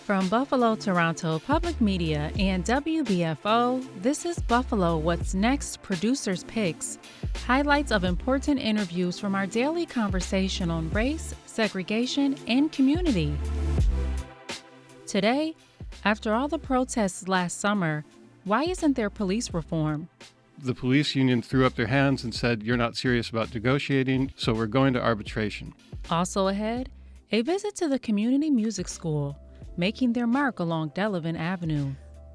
From Buffalo, Toronto Public Media and WBFO, this is Buffalo What's Next Producers Picks, highlights of important interviews from our daily conversation on race, segregation, and community. Today, after all the protests last summer, why isn't there police reform? The police union threw up their hands and said, "You're not serious about negotiating, so we're going to arbitration." Also ahead, a visit to the community music school, making their mark along Delavan Avenue.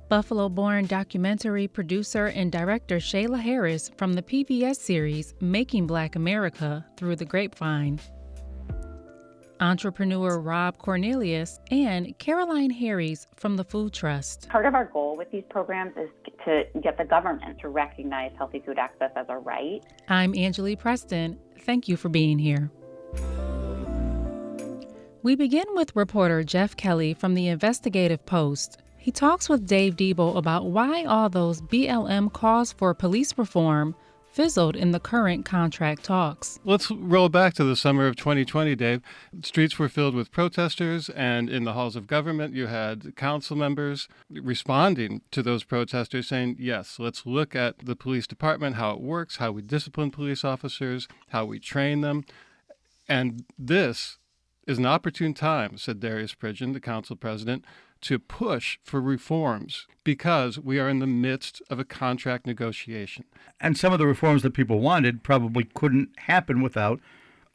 Buffalo-born documentary producer and director Shayla Harris from the PBS series Making Black America through the Grapevine. Entrepreneur Rob Cornelius and Caroline Harries from the Food Trust. Part of our goal with these programs is to get the government to recognize healthy food access as a right. I'm Angela Preston. Thank you for being here. We begin with reporter Geoff Kelly from the Investigative Post. He talks with Dave Debo about why all those BLM calls for police reform fizzled in the current contract talks. Let's roll back to the summer of 2020, Dave. Streets were filled with protesters, and in the halls of government, you had council members responding to those protesters saying, yes, let's look at the police department, how it works, how we discipline police officers, how we train them. And this is an opportune time, said Darius Pridgeon, the council president, to push for reforms because we are in the midst of a contract negotiation. And some of the reforms that people wanted probably couldn't happen without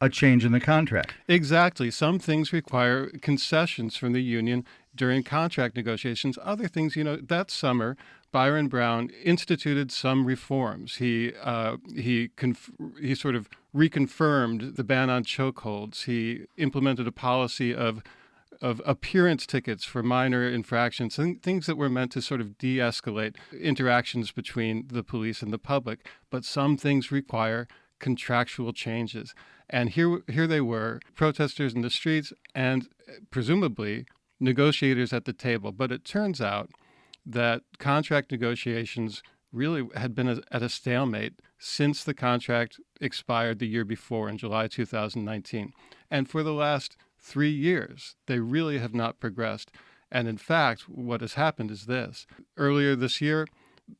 a change in the contract. Exactly. Some things require concessions from the union during contract negotiations. Other things, that summer, Byron Brown instituted some reforms. He sort of reconfirmed the ban on chokeholds. He implemented a policy of appearance tickets for minor infractions, things that were meant to sort of de-escalate interactions between the police and the public. But some things require contractual changes. And here they were, protesters in the streets and presumably negotiators at the table. But it turns out that contract negotiations really had been at a stalemate since the contract expired the year before in July 2019. And for the last 3 years, they really have not progressed. And in fact, what has happened is this. Earlier this year,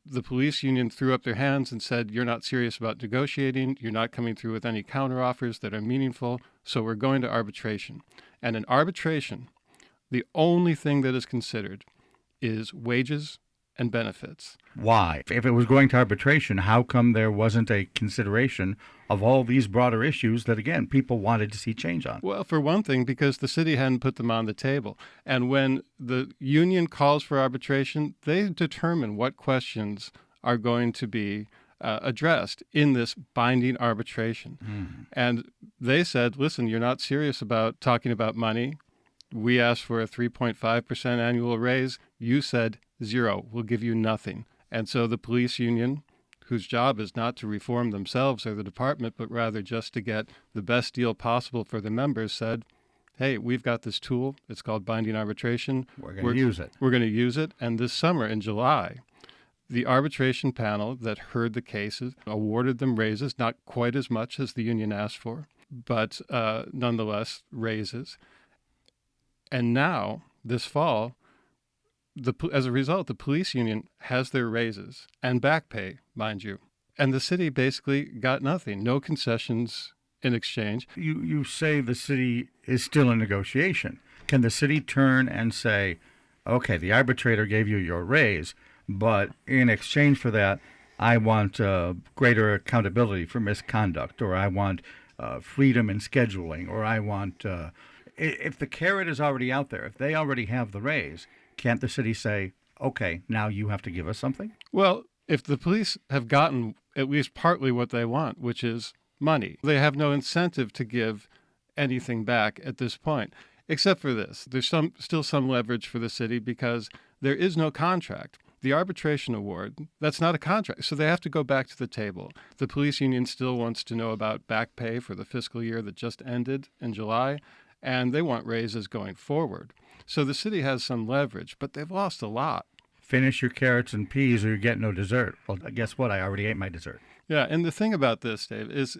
the police union threw up their hands and said, you're not serious about negotiating, you're not coming through with any counteroffers that are meaningful, so we're going to arbitration. And in arbitration, the only thing that is considered is wages and benefits. Why? If it was going to arbitration, how come there wasn't a consideration of all these broader issues that, again, people wanted to see change on? Well, for one thing, because the city hadn't put them on the table. And when the union calls for arbitration, they determine what questions are going to be addressed in this binding arbitration. And they said, listen, you're not serious about talking about money. We asked for a 3.5% annual raise. You said 0. We'll give you nothing. And so the police union, whose job is not to reform themselves or the department, but rather just to get the best deal possible for the members, said, hey, we've got this tool. It's called binding arbitration. We're going to use it. We're going to use it. And this summer in July, the arbitration panel that heard the cases awarded them raises, not quite as much as the union asked for, but nonetheless raises. And now, this fall, as a result, the police union has their raises and back pay, mind you. And the city basically got nothing, no concessions in exchange. You say the city is still in negotiation. Can the city turn and say, okay, the arbitrator gave you your raise, but in exchange for that, I want greater accountability for misconduct, or I want freedom in scheduling, or I want... If the carrot is already out there, if they already have the raise, can't the city say, okay, now you have to give us something? Well, if the police have gotten at least partly what they want, which is money, they have no incentive to give anything back at this point, except for this. There's still some leverage for the city because there is no contract. The arbitration award, that's not a contract, so they have to go back to the table. The police union still wants to know about back pay for the fiscal year that just ended in July, and they want raises going forward. So the city has some leverage, but they've lost a lot. Finish your carrots and peas or you get no dessert. Well, guess what? I already ate my dessert. Yeah, and the thing about this, Dave, is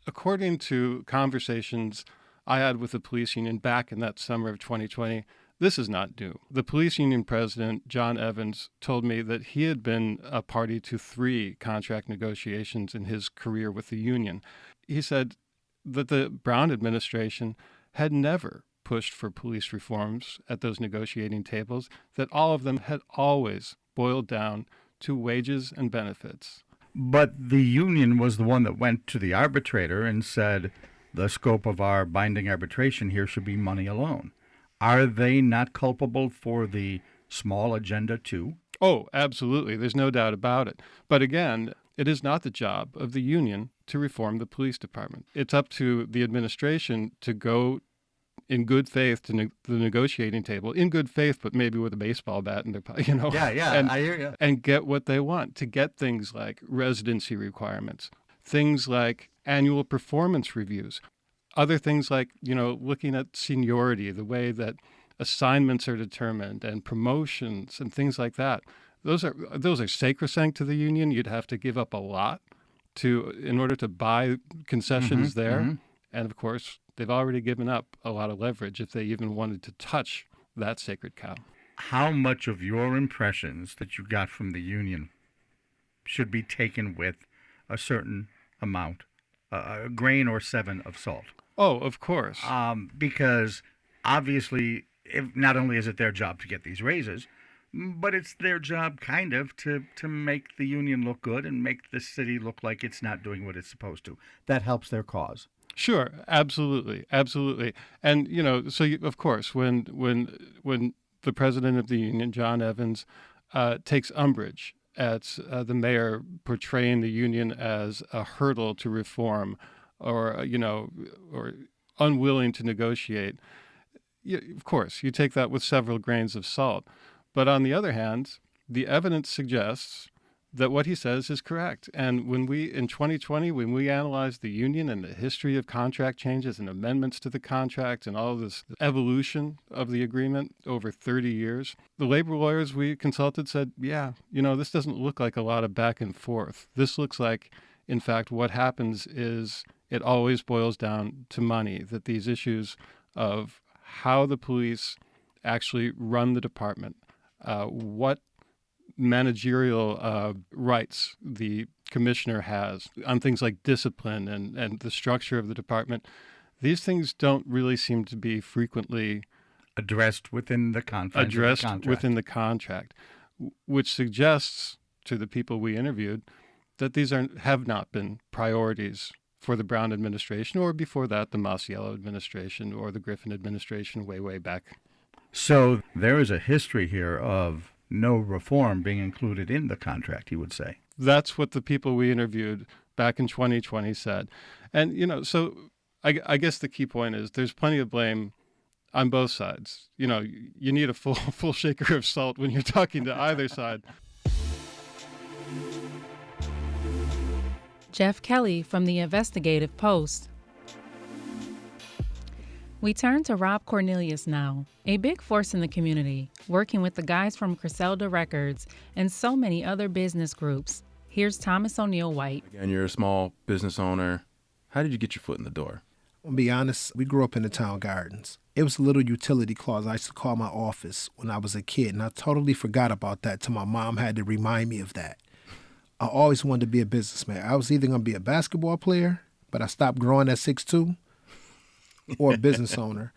according to conversations I had with the police union back in that summer of 2020, This is not new. The police union president, John Evans, told me that he had been a party to 3 contract negotiations in his career with the union. He said that the Brown administration had never pushed for police reforms at those negotiating tables, that all of them had always boiled down to wages and benefits. But the union was the one that went to the arbitrator and said, the scope of our binding arbitration here should be money alone. Are they not culpable for the small agenda too? Oh, absolutely. There's no doubt about it. But again, it is not the job of the union to reform the police department. It's up to the administration to go in good faith to the negotiating table, in good faith, but maybe with a baseball bat in their pocket, Yeah, I hear you. And get what they want, to get things like residency requirements, things like annual performance reviews, other things like, looking at seniority, the way that assignments are determined and promotions and things like that. Those are sacrosanct to the union. You'd have to give up a lot in order to buy concessions there. Mm-hmm. And of course, they've already given up a lot of leverage if they even wanted to touch that sacred cow. How much of your impressions that you got from the union should be taken with a certain amount, a grain or 7 of salt? Oh, of course. Because obviously, not only is it their job to get these raises, but it's their job kind of to make the union look good and make the city look like it's not doing what it's supposed to. That helps their cause. Sure, absolutely. And, of course, when the president of the union, John Evans, takes umbrage at the mayor portraying the union as a hurdle to reform or unwilling to negotiate, of course, you take that with several grains of salt. But on the other hand, the evidence suggests that what he says is correct. And in 2020, when we analyzed the union and the history of contract changes and amendments to the contract and all of this evolution of the agreement over 30 years, the labor lawyers we consulted said, this doesn't look like a lot of back and forth. This looks like, in fact, what happens is it always boils down to money, that these issues of how the police actually run the department, what managerial rights the commissioner has on things like discipline and the structure of the department, these things don't really seem to be frequently addressed within the confines of the contract. Within the contract, which suggests to the people we interviewed that these have not been priorities for the Brown administration, or before that, the Masiello administration or the Griffin administration way back. So there is a history here of no reform being included in the contract, you would say. That's what the people we interviewed back in 2020 said. And, so I guess the key point is there's plenty of blame on both sides. You need a full shaker of salt when you're talking to either side. Geoff Kelly from the Investigative Post. We turn to Rob Cornelius now, a big force in the community, working with the guys from Griselda Records and so many other business groups. Here's Thomas O'Neill White. Again, you're a small business owner. How did you get your foot in the door? I'll be honest, we grew up in the town gardens. It was a little utility closet I used to call my office when I was a kid, and I totally forgot about that till my mom had to remind me of that. I always wanted to be a businessman. I was either going to be a basketball player, but I stopped growing at 6'2", or a business owner.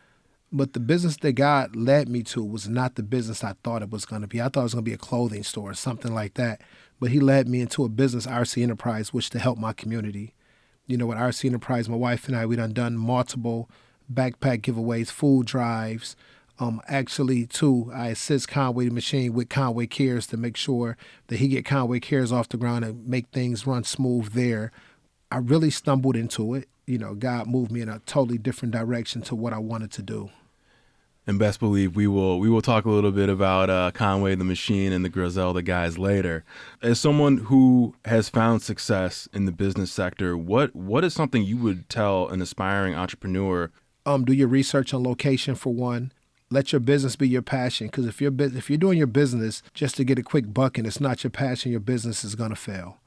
But the business that God led me to was not the business I thought it was going to be. I thought it was going to be a clothing store or something like that. But he led me into a business, RC Enterprise, which to help my community. With RC Enterprise, my wife and I, we done multiple backpack giveaways, food drives. Actually, too, I assist Conway the Machine with Conway Cares to make sure that he get Conway Cares off the ground and make things run smooth there. I really stumbled into it. God moved me in a totally different direction to what I wanted to do. And best believe we will talk a little bit about Conway the Machine and the Griselda guys later. As someone who has found success in the business sector, what is something you would tell an aspiring entrepreneur? Do your research on location for one. Let your business be your passion, because if you're doing your business just to get a quick buck and it's not your passion, your business is going to fail.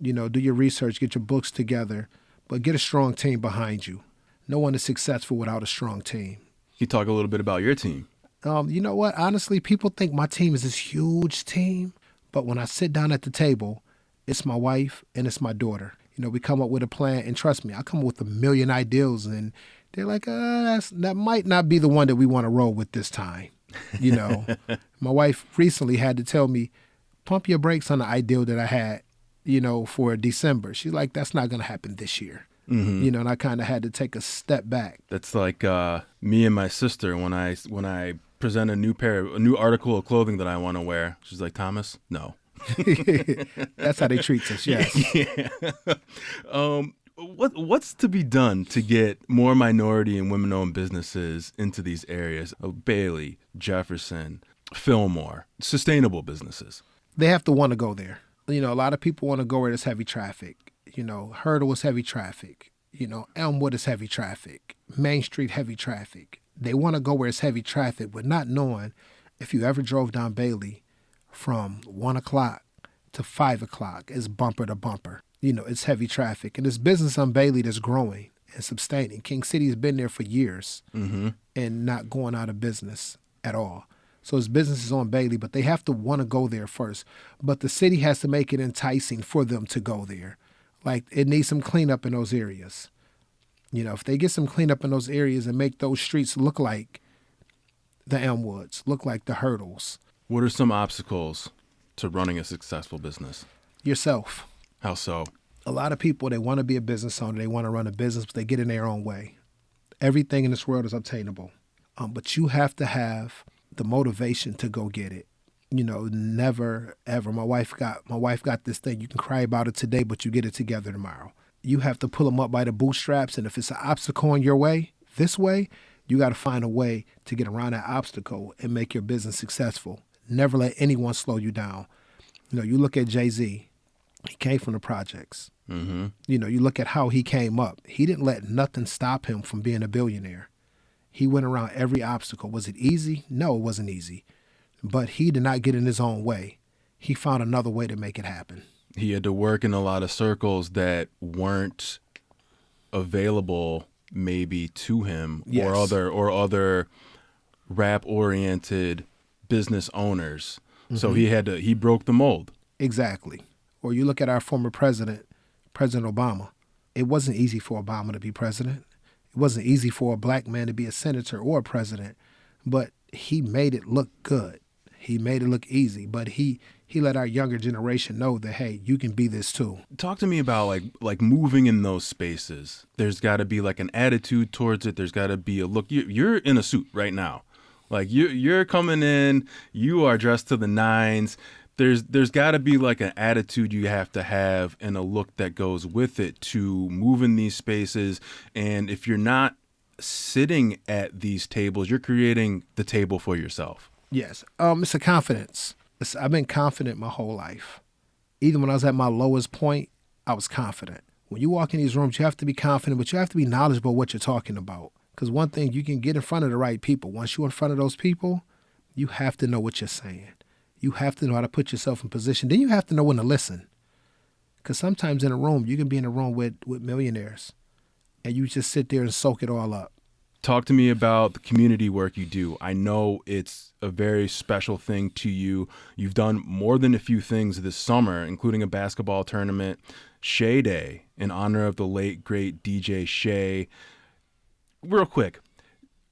Do your research, get your books together, but get a strong team behind you. No one is successful without a strong team. You talk a little bit about your team. You know what? Honestly, people think my team is this huge team, but when I sit down at the table, it's my wife and it's my daughter. You know, we come up with a plan, and trust me, I come up with a million ideas, and they're like, that might not be the one that we want to roll with this time. You know, my wife recently had to tell me, pump your brakes on the ideal that I had, you know, for December. She's like, that's not going to happen this year. Mm-hmm. You know, and I kind of had to take a step back. That's like me and my sister when I present a new article of clothing that I want to wear. She's like, Thomas, no. That's how they treat us. Yes. Yeah. What's to be done to get more minority and women-owned businesses into these areas of Bailey, Jefferson, Fillmore, sustainable businesses? They have to want to go there. You know, a lot of people want to go where there's heavy traffic. You know, Hurdle is heavy traffic. You know, Elmwood is heavy traffic. Main Street, heavy traffic. They want to go where it's heavy traffic, but not knowing if you ever drove down Bailey from 1 o'clock to 5 o'clock, it's bumper to bumper. You know, it's heavy traffic. And there's business on Bailey that's growing and sustaining. King City has been there for years and not going out of business at all. So it's businesses on Bailey, but they have to want to go there first. But the city has to make it enticing for them to go there. Like, it needs some cleanup in those areas. You know, if they get some cleanup in those areas and make those streets look like the Elmwoods, look like the Hurdles. What are some obstacles to running a successful business? Yourself. How so? A lot of people, they want to be a business owner. They want to run a business, but they get in their own way. Everything in this world is obtainable. But you have to have the motivation to go get it. You know, never, ever. My wife got this thing. You can cry about it today, but you get it together tomorrow. You have to pull them up by the bootstraps, and if it's an obstacle in your way, this way, you got to find a way to get around that obstacle and make your business successful. Never let anyone slow you down. You know, you look at Jay-Z. He came from the projects. Mm-hmm. You know, you look at how he came up. He didn't let nothing stop him from being a billionaire. He went around every obstacle. Was it easy? No, it wasn't easy. But he did not get in his own way. He found another way to make it happen. He had to work in a lot of circles that weren't available maybe to him. Yes. or other rap-oriented business owners. So he broke the mold. Exactly. Or you look at our former president, President Obama. It wasn't easy for Obama to be president. It wasn't easy for a black man to be a senator or a president, but he made it look good. He made it look easy, but he let our younger generation know that, hey, you can be this too. Talk to me about like moving in those spaces. There's got to be like an attitude towards it. There's got to be a look. You're in a suit right now. Like you're coming in, you are dressed to the nines. There's got to be like an attitude you have to have and a look that goes with it to move in these spaces. And if you're not sitting at these tables, you're creating the table for yourself. Yes. It's a confidence. I've been confident my whole life. Even when I was at my lowest point, I was confident. When you walk in these rooms, you have to be confident, but you have to be knowledgeable of what you're talking about. Because one thing, you can get in front of the right people. Once you're in front of those people, you have to know what you're saying. You have to know how to put yourself in position. Then you have to know when to listen. Because sometimes in a room, you can be in a room with millionaires, and you just sit there and soak it all up. Talk to me about the community work you do. I know it's a very special thing to you. You've done more than a few things this summer, including a basketball tournament, Shay Day, in honor of the late, great DJ Shay. Real quick,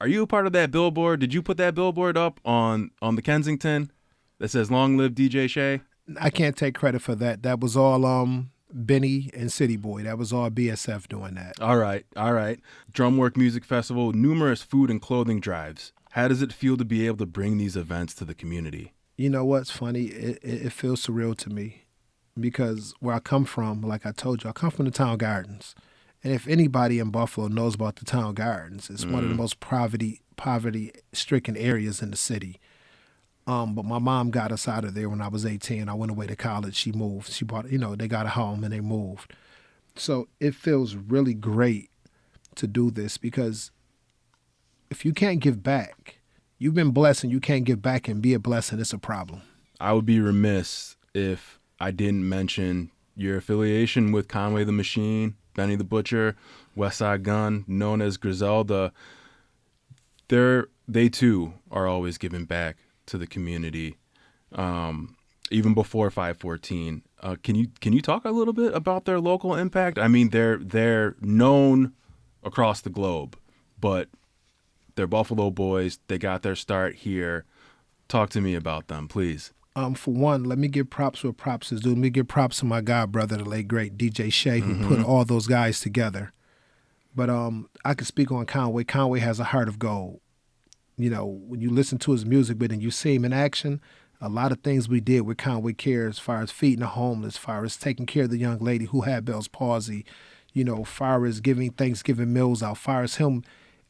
are you a part of that billboard? Did you put that billboard up on the Kensington that says "Long Live DJ Shay"? I can't take credit for that. That was all Benny and City Boy. That was all BSF doing that. All right. Drumwork Music Festival, numerous food and clothing drives. How does it feel to be able to bring these events to the community? You know what's funny? It feels surreal to me because where I come from, like I told you, I come from the Town Gardens. And if anybody in Buffalo knows about the Town Gardens, it's one of the most poverty-stricken areas in the city. But my mom got us out of there when I was 18. I went away to college. She moved. She bought, they got a home and they moved. So it feels really great to do this because if you can't give back, you've been blessed and you can't give back and be a blessing, it's a problem. I would be remiss if I didn't mention your affiliation with Conway the Machine, Benny the Butcher, Westside Gun, known as Griselda. They're they too are always giving back to the community, even before 514. Can you talk a little bit about their local impact? I mean, they're known across the globe, but they're Buffalo boys. They got their start here. Talk to me about them, please. For one, let me give props where props is due. Let me give props to my god brother, the late great DJ Shay, who put all those guys together. But I could speak on Conway. Conway has a heart of gold. You know, when you listen to his music, but then you see him in action, a lot of things we did with Conway Care, as far as feeding the homeless, as far as taking care of the young lady who had Bell's palsy, you know, as far as giving Thanksgiving meals out, as far as him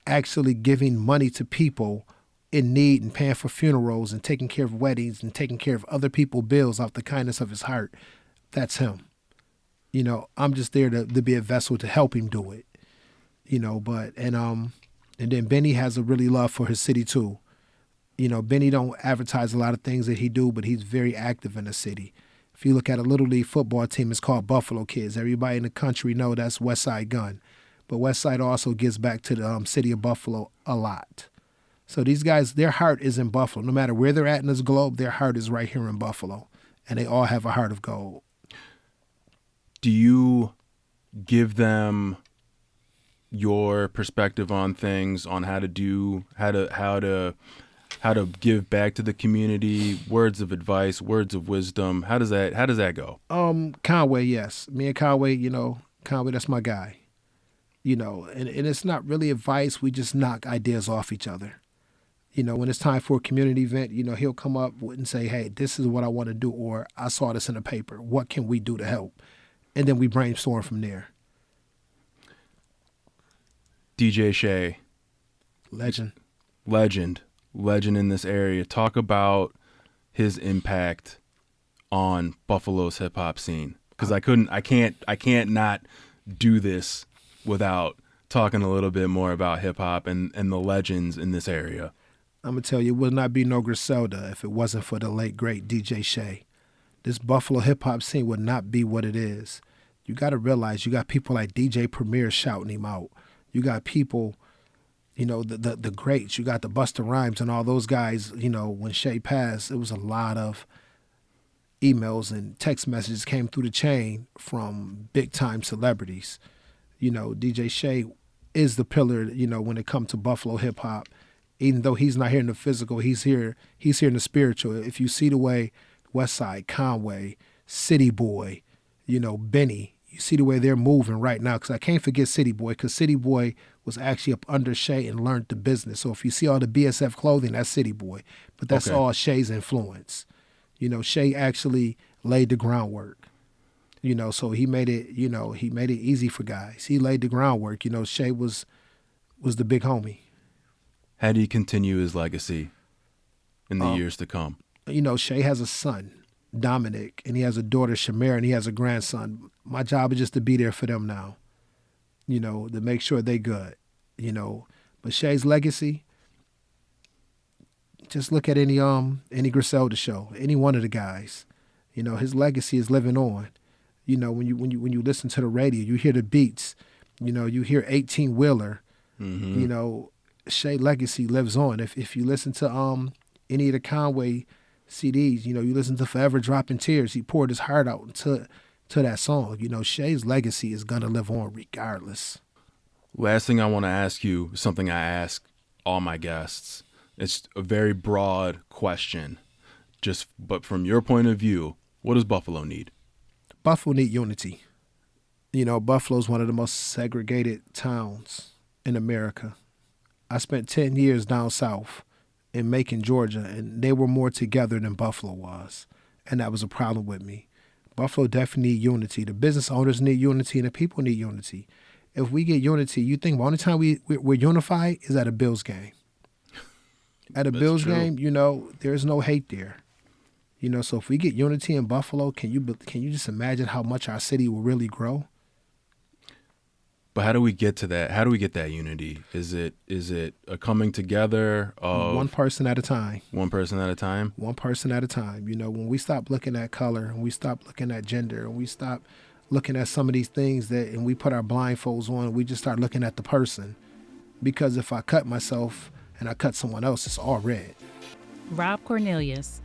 actually giving money to people in need and paying for funerals and taking care of weddings and taking care of other people's bills out the kindness of his heart. That's him. You know, I'm just there to be a vessel to help him do it. You know, and then Benny has a really love for his city too. You know, Benny don't advertise a lot of things that he do, but he's very active in the city. If you look at a Little League football team, it's called Buffalo Kids. Everybody in the country know that's Westside Gun. But Westside also gives back to the city of Buffalo a lot. So these guys, their heart is in Buffalo. No matter where they're at in this globe, their heart is right here in Buffalo. And they all have a heart of gold. Do you give them your perspective on things, on how to give back to the community, words of advice, words of wisdom? How does that go? Conway, yes. Me and Conway, you know, Conway, that's my guy. You know, and it's not really advice. We just knock ideas off each other. You know, when it's time for a community event, you know, he'll come up and say, hey, this is what I want to do, or I saw this in the paper. What can we do to help? And then we brainstorm from there. DJ Shay. Legend in this area. Talk about his impact on Buffalo's hip hop scene. Because I can't not do this without talking a little bit more about hip hop and the legends in this area. I'm going to tell you, it would not be no Griselda if it wasn't for the late, great DJ Shay. This Buffalo hip-hop scene would not be what it is. You got to realize you got people like DJ Premier shouting him out. You got people, you know, the greats. You got the Busta Rhymes and all those guys. You know, when Shay passed, it was a lot of emails and text messages came through the chain from big-time celebrities. You know, DJ Shay is the pillar, you know, when it comes to Buffalo hip-hop. Even though he's not here in the physical, he's here in the spiritual. If you see the way Westside, Conway, City Boy, you know, Benny, you see the way they're moving right now. Because I can't forget City Boy, because City Boy was actually up under Shay and learned the business. So if you see all the BSF clothing, that's City Boy. But that's all Shay's influence. You know, Shay actually laid the groundwork. You know, so he made it easy for guys. He laid the groundwork. You know, Shay was the big homie. How do you continue his legacy in the years to come? You know, Shay has a son, Dominic, and he has a daughter, Shamir, and he has a grandson. My job is just to be there for them now, you know, to make sure they good, you know. But Shay's legacy, just look at any Griselda show, any one of the guys. You know, his legacy is living on. You know, when you listen to the radio, you hear the beats, you know, you hear 18-wheeler, you know, Shay legacy lives on. If you listen to any of the Conway CDs, you know, you listen to Forever Dropping Tears, he poured his heart out to that song. You know, Shay's legacy is gonna live on regardless. Last thing I want to ask you, something I ask all my guests. It's a very broad question. But from your point of view, what does Buffalo need? Buffalo need unity. You know, Buffalo's one of the most segregated towns in America. I spent 10 years down south in Macon, Georgia, and they were more together than Buffalo was. And that was a problem with me. Buffalo definitely need unity. The business owners need unity, and the people need unity. If we get unity, you think the only time we're unified is at a Bills game. At a Bills game, you know, there's no hate there. You know, so if we get unity in Buffalo, can you just imagine how much our city will really grow? But how do we get to that? How do we get that unity? Is it a coming together of one person at a time? One person at a time? One person at a time. You know, when we stop looking at color and we stop looking at gender and we stop looking at some of these things and we put our blindfolds on, we just start looking at the person. Because if I cut myself, and I cut someone else, it's all red. Rob Cornelius.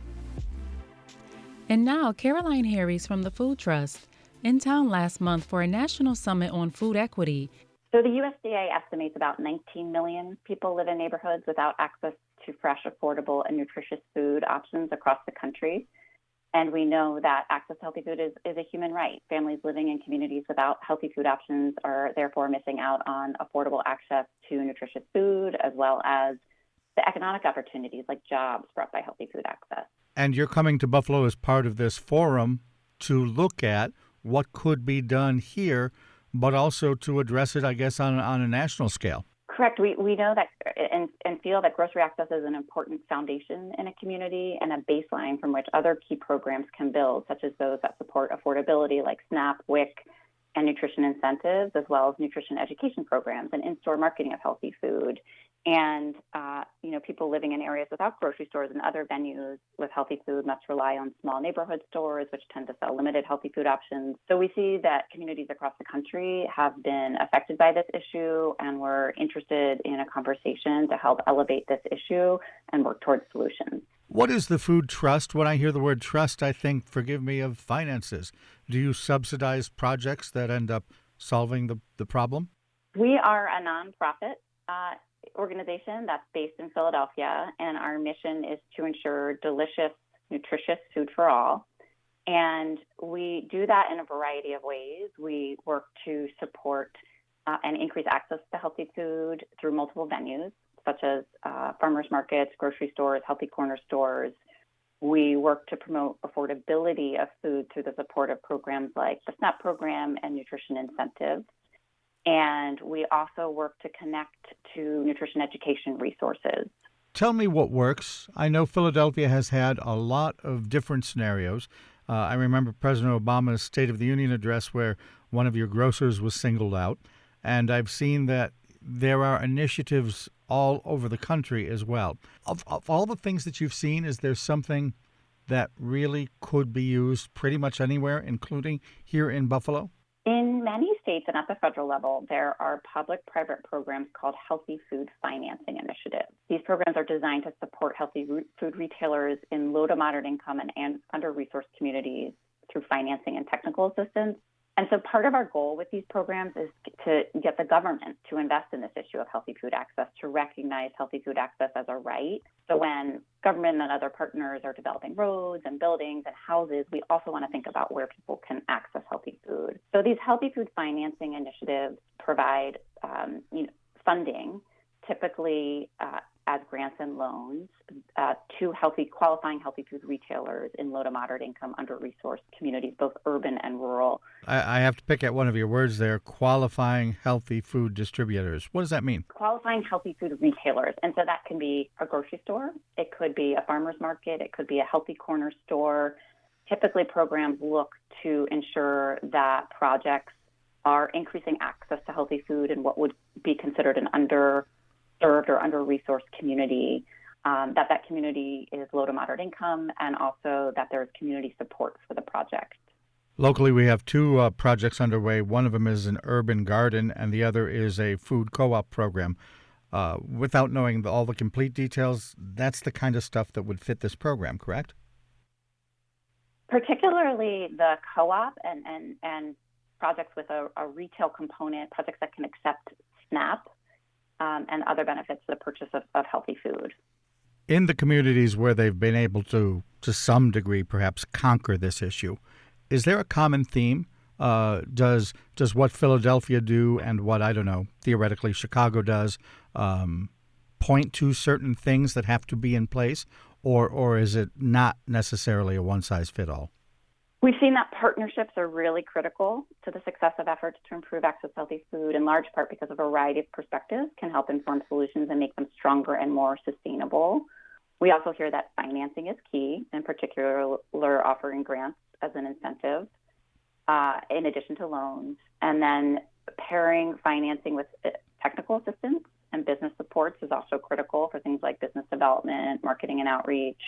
And now, Caroline Harries from the Food Trust, in town last month for a national summit on food equity. So the USDA estimates about 19 million people live in neighborhoods without access to fresh, affordable, and nutritious food options across the country. And we know that access to healthy food is a human right. Families living in communities without healthy food options are therefore missing out on affordable access to nutritious food, as well as the economic opportunities like jobs brought by healthy food access. And you're coming to Buffalo as part of this forum to look at what could be done here, but also to address it, I guess, on a national scale. Correct. We know that and feel that grocery access is an important foundation in a community and a baseline from which other key programs can build, such as those that support affordability like SNAP, WIC, and nutrition incentives, as well as nutrition education programs and in-store marketing of healthy food. And, people living in areas without grocery stores and other venues with healthy food must rely on small neighborhood stores, which tend to sell limited healthy food options. So we see that communities across the country have been affected by this issue, and we're interested in a conversation to help elevate this issue and work towards solutions. What is the Food Trust? When I hear the word trust, I think, forgive me, of finances. Do you subsidize projects that end up solving the problem? We are a nonprofit organization that's based in Philadelphia, and our mission is to ensure delicious, nutritious food for all. And we do that in a variety of ways. We work to support and increase access to healthy food through multiple venues, such as farmers markets, grocery stores, healthy corner stores. We work to promote affordability of food through the support of programs like the SNAP program and nutrition incentives. And we also work to connect to nutrition education resources. Tell me what works. I know Philadelphia has had a lot of different scenarios. I remember President Obama's State of the Union address where one of your grocers was singled out. And I've seen that there are initiatives all over the country as well. Of all the things that you've seen, is there something that really could be used pretty much anywhere, including here in Buffalo? In many states and at the federal level, there are public-private programs called Healthy Food Financing Initiatives. These programs are designed to support healthy food retailers in low to moderate income and under-resourced communities through financing and technical assistance. And so part of our goal with these programs is to get the government to invest in this issue of healthy food access, to recognize healthy food access as a right. So when government and other partners are developing roads and buildings and houses, we also want to think about where people can access healthy food. So these healthy food financing initiatives provide funding, typically as grants and loans, to qualifying healthy food retailers in low to moderate income, under-resourced communities, both urban and rural. I have to pick at one of your words there, qualifying healthy food distributors. What does that mean? Qualifying healthy food retailers. And so that can be a grocery store. It could be a farmer's market. It could be a healthy corner store. Typically, programs look to ensure that projects are increasing access to healthy food in what would be considered an underserved or under-resourced community, that community is low to moderate income, and also that there's community support for the project. Locally, we have two projects underway. One of them is an urban garden, and the other is a food co-op program. Without knowing all the complete details, that's the kind of stuff that would fit this program, correct? Particularly the co-op and projects with a retail component, projects that can accept SNAP, and other benefits to the purchase of healthy food. In the communities where they've been able to some degree, perhaps conquer this issue, is there a common theme? Does what Philadelphia do and what, I don't know, theoretically Chicago does point to certain things that have to be in place, or is it not necessarily a one-size-fits-all? We've seen that partnerships are really critical to the success of efforts to improve access to healthy food, in large part because a variety of perspectives can help inform solutions and make them stronger and more sustainable. We also hear that financing is key, in particular offering grants as an incentive, in addition to loans, and then pairing financing with technical assistance and business supports is also critical for things like business development, marketing and outreach,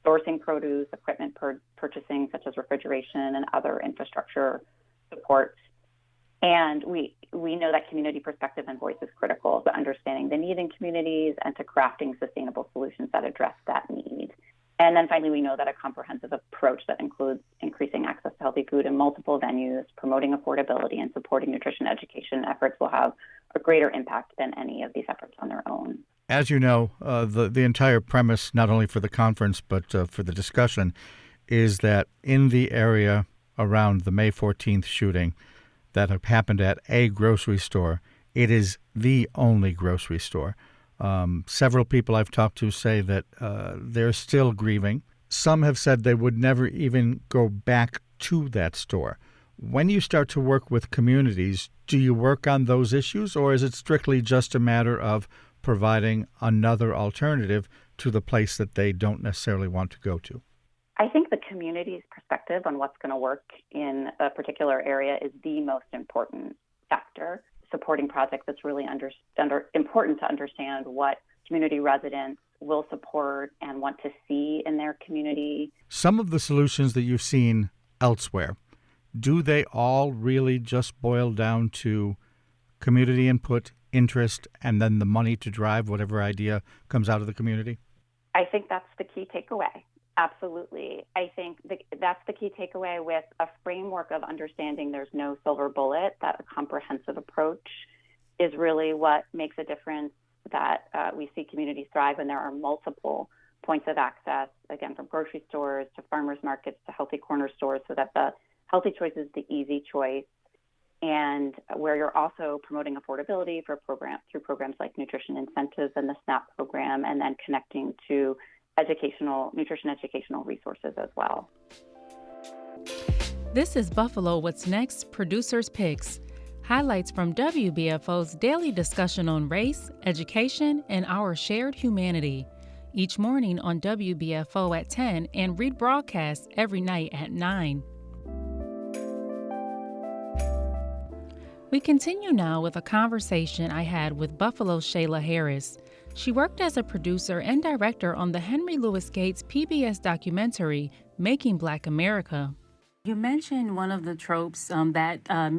sourcing produce, equipment purchasing such as refrigeration and other infrastructure supports. And we know that community perspective and voice is critical to understanding the need in communities and to crafting sustainable solutions that address that need. And then finally, we know that a comprehensive approach that includes increasing access to healthy food in multiple venues, promoting affordability, and supporting nutrition education efforts will have a greater impact than any of these efforts on their own. As you know, the entire premise, not only for the conference but for the discussion, is that in the area around the May 14th shooting that have happened at a grocery store, it is the only grocery store. Several people I've talked to say that they're still grieving. Some have said they would never even go back to that store. When you start to work with communities, do you work on those issues, or is it strictly just a matter of providing another alternative to the place that they don't necessarily want to go to? I think the community's perspective on what's going to work in a particular area is the most important factor. Supporting projects, it's really important to understand what community residents will support and want to see in their community. Some of the solutions that you've seen elsewhere, do they all really just boil down to community input, interest, and then the money to drive whatever idea comes out of the community? I think that's the key takeaway. Absolutely. I think that's the key takeaway with a framework of understanding there's no silver bullet, that a comprehensive approach is really what makes a difference, that we see communities thrive when there are multiple points of access, again, from grocery stores to farmers markets to healthy corner stores, so that the healthy choice is the easy choice, and where you're also promoting affordability through programs like nutrition incentives and the SNAP program, and then connecting to nutrition educational resources as well. This is Buffalo What's Next Producers Picks. Highlights from WBFO's daily discussion on race, education, and our shared humanity. Each morning on WBFO at 10 and rebroadcast every night at 9. We continue now with a conversation I had with Buffalo's Shayla Harris. She worked as a producer and director on the Henry Louis Gates PBS documentary, Making Black America. You mentioned one of the tropes that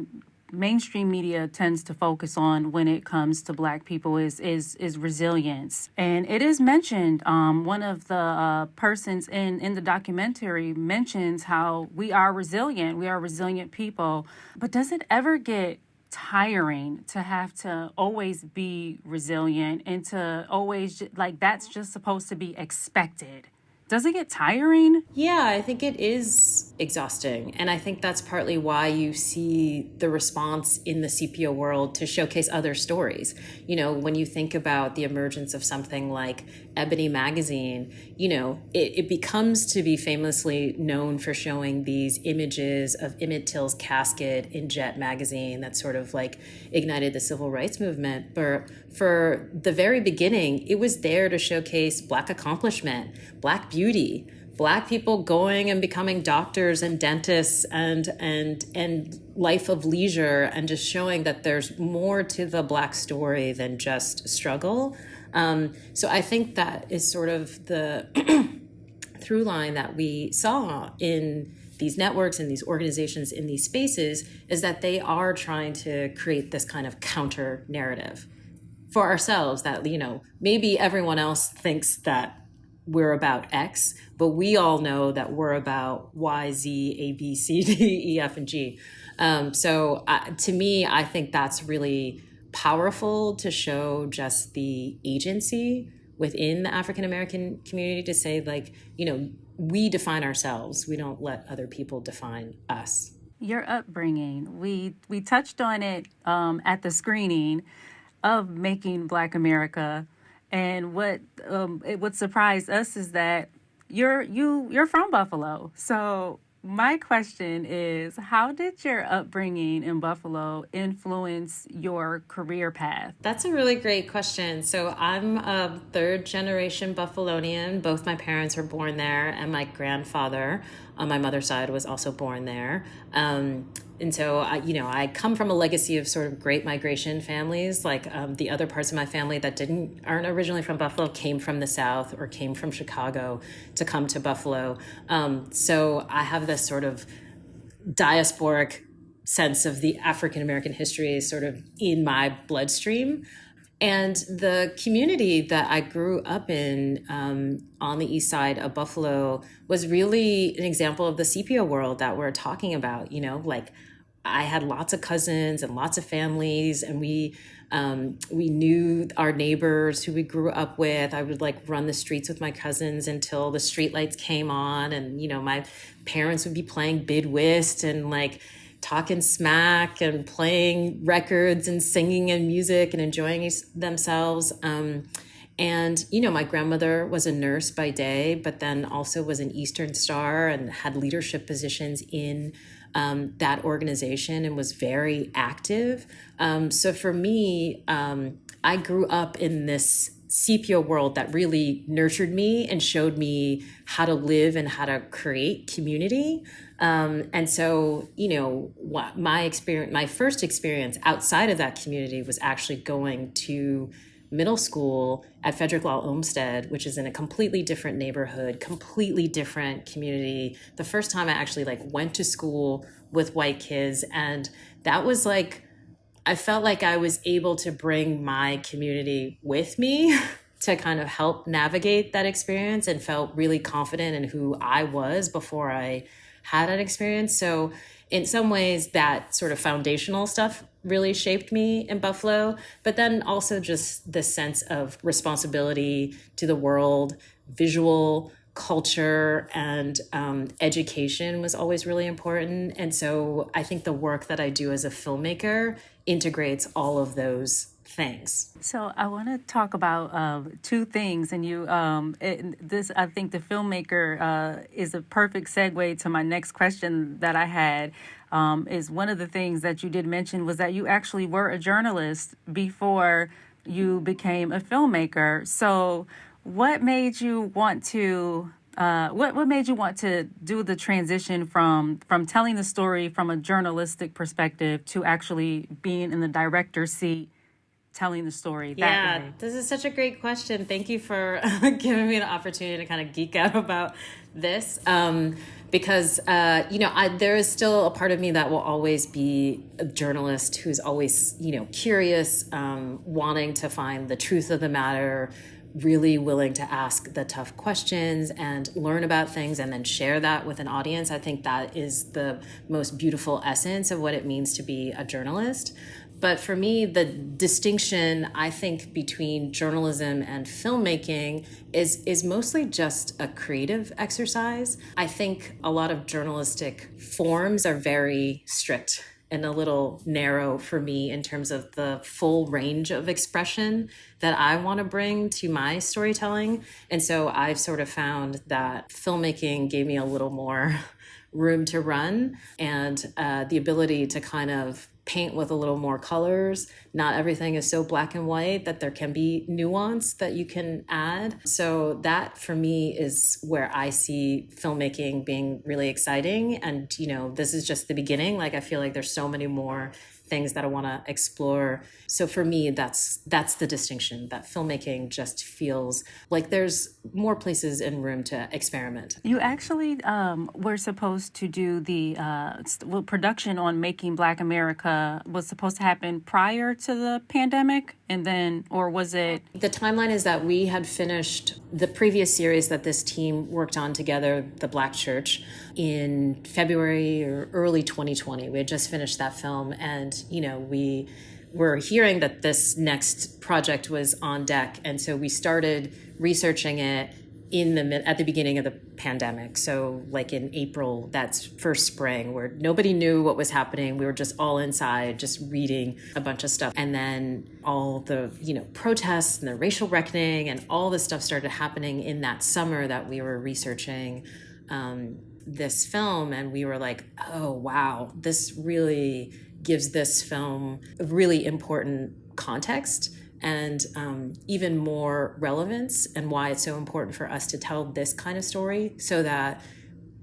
mainstream media tends to focus on when it comes to Black people is resilience. And it is mentioned, one of the persons in the documentary mentions how we are resilient people. But does it ever get tiring to have to always be resilient and to always, like, that's just supposed to be expected? Does it get tiring? Yeah, I think it is exhausting. And I think that's partly why you see the response in the CPO world to showcase other stories. You know, when you think about the emergence of something like Ebony magazine, you know, it becomes to be famously known for showing these images of Emmett Till's casket in Jet magazine that sort of like ignited the civil rights movement. But for the very beginning, it was there to showcase Black accomplishment, Black beauty, Black people going and becoming doctors and dentists and life of leisure, and just showing that there's more to the Black story than just struggle. So I think that is sort of the through line that we saw in these networks and these organizations in these spaces, is that they are trying to create this kind of counter narrative for ourselves, that, you know, maybe everyone else thinks that we're about X, but we all know that we're about Y, Z, A, B, C, D, E, F, and G. So to me, I think that's really powerful to show just the agency within the African American community to say, like, you know, we define ourselves. We don't let other people define us. Your upbringing, we touched on it at the screening of Making Black America. And what surprised us is that you're from Buffalo. So my question is, how did your upbringing in Buffalo influence your career path? That's a really great question. So I'm a third generation Buffalonian. Both my parents were born there, and my grandfather on my mother's side was also born there. And so, I come from a legacy of sort of great migration families. Like the other parts of my family that aren't originally from Buffalo came from the South or came from Chicago to come to Buffalo. So I have this sort of diasporic sense of the African American history is sort of in my bloodstream. And the community that I grew up in on the east side of Buffalo was really an example of the CPO world that we're talking about. You know, like I had lots of cousins and lots of families, and we knew our neighbors who we grew up with. I would like run the streets with my cousins until the streetlights came on, and you know, my parents would be playing bid whist and like talking smack and playing records and singing and music and enjoying themselves. And, you know, my grandmother was a nurse by day, but then also was an Eastern Star and had leadership positions in that organization and was very active. So for me, I grew up in this CPO world that really nurtured me and showed me how to live and how to create community. And so, you know, what my first experience outside of that community was actually going to middle school at Frederick Law Olmsted, which is in a completely different neighborhood, completely different community. The first time I actually like went to school with white kids, and that was like, I felt like I was able to bring my community with me to kind of help navigate that experience, and felt really confident in who I was before I had that experience. So in some ways that sort of foundational stuff really shaped me in Buffalo, but then also just the sense of responsibility to the world, visual culture, and education was always really important. And so I think the work that I do as a filmmaker integrates all of those things. So I want to talk about two things, and I think the filmmaker is a perfect segue to my next question that I had. Is one of the things that you did mention was that you actually were a journalist before you became a filmmaker. So what made you want to what made you want to do the transition from telling the story from a journalistic perspective to actually being in the director's seat, telling the story that way? This is such a great question. Thank you for giving me the opportunity to kind of geek out about this. Because, there is still a part of me that will always be a journalist who's always, curious, wanting to find the truth of the matter, really willing to ask the tough questions and learn about things and then share that with an audience. I think that is the most beautiful essence of what it means to be a journalist. But for me, the distinction, I think, between journalism and filmmaking is mostly just a creative exercise. I think a lot of journalistic forms are very strict and a little narrow for me in terms of the full range of expression that I want to bring to my storytelling. And so I've sort of found that filmmaking gave me a little more room to run and the ability to kind of paint with a little more colors. Not everything is so black and white, that there can be nuance that you can add. So that for me is where I see filmmaking being really exciting. And, this is just the beginning. Like, I feel like there's so many more things that I want to explore. So for me, that's the distinction, that filmmaking just feels like there's more places and room to experiment. You actually were supposed to do the production on Making Black America was supposed to happen prior to the pandemic, and then, or was it? The timeline is that we had finished the previous series that this team worked on together, The Black Church, in February or early 2020. We had just finished that film, and we were hearing that this next project was on deck, and so we started researching it at the beginning of the pandemic. So like in April, that's first spring, where nobody knew what was happening. We were just all inside, just reading a bunch of stuff. And then all the, protests and the racial reckoning and all this stuff started happening in that summer that we were researching this film. And we were like, oh, wow, this really gives this film a really important context and even more relevance, and why it's so important for us to tell this kind of story so that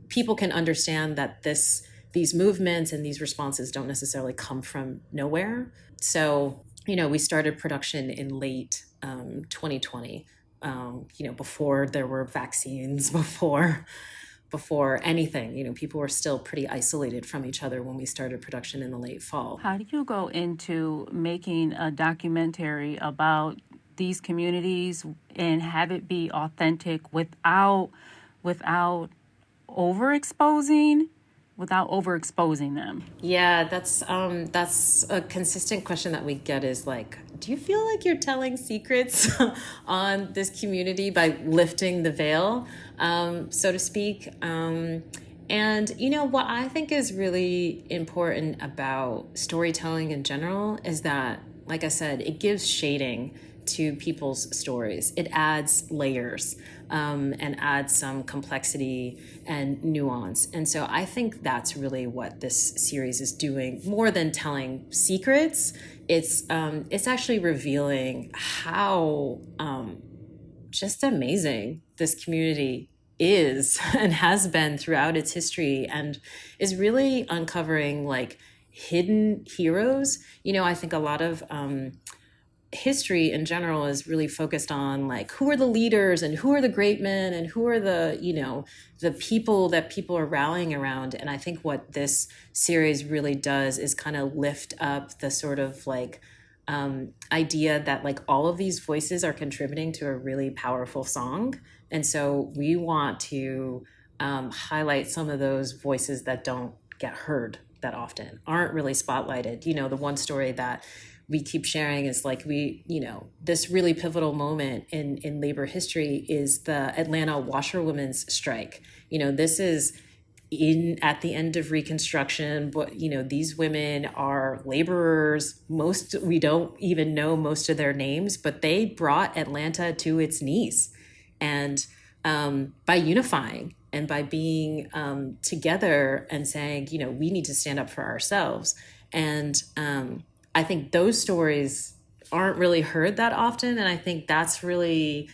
people can understand that these movements and these responses don't necessarily come from nowhere. So, we started production in late 2020, before there were vaccines, before before anything. People were still pretty isolated from each other when we started production in the late fall. How do you go into making a documentary about these communities and have it be authentic without overexposing them? Yeah, that's a consistent question that we get is like, do you feel like you're telling secrets on this community by lifting the veil, so to speak? And what I think is really important about storytelling in general is that, like I said, it gives shading to people's stories. It adds layers and adds some complexity and nuance. And so I think that's really what this series is doing. More than telling secrets, it's actually revealing how just amazing this community is and has been throughout its history, and is really uncovering like hidden heroes. I think a lot of history in general is really focused on like who are the leaders and who are the great men and who are the the people that people are rallying around. And I think what this series really does is kind of lift up the sort of like idea that like all of these voices are contributing to a really powerful song. And so we want to highlight some of those voices that don't get heard that often, aren't really spotlighted. The one story that we keep sharing is like this really pivotal moment in labor history is the Atlanta washerwomen's strike. This is at the end of Reconstruction, but these women are laborers. We don't even know most of their names, but they brought Atlanta to its knees. And by unifying and by being together and saying, we need to stand up for ourselves. And I think those stories aren't really heard that often. And I think that's really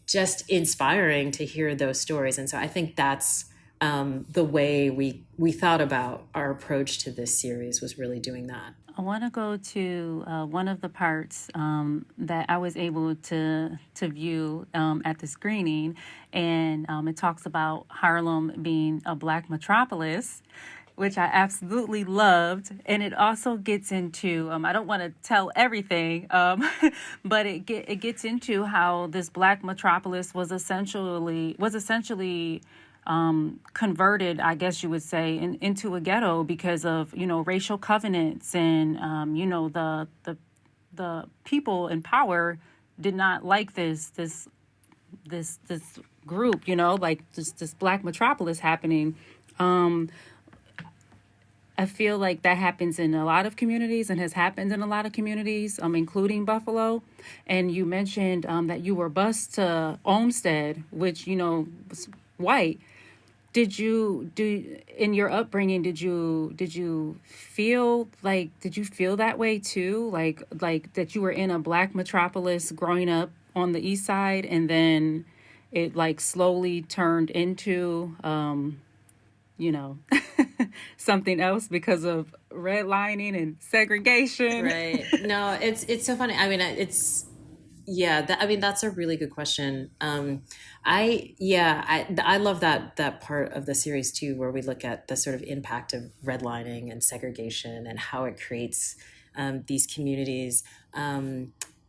just inspiring to hear those stories. And so I think that's the way we thought about our approach to this series, was really doing that. I want to go to one of the parts that I was able to view at the screening, and it talks about Harlem being a Black metropolis, which I absolutely loved. And it also gets into, I don't want to tell everything, but it gets into how this Black metropolis was essentially converted, I guess you would say, into a ghetto because of, racial covenants and, the people in power did not like this group, like this Black metropolis happening. I feel like that happens in a lot of communities and has happened in a lot of communities, including Buffalo. And you mentioned that you were bused to Olmsted, which, was white. In your upbringing, did you feel that way too? Like that you were in a Black metropolis growing up on the east side, and then it like slowly turned into, something else because of redlining and segregation. Right. No, it's so funny. I mean, that's a really good question. I love that part of the series too, where we look at the sort of impact of redlining and segregation and how it creates these communities,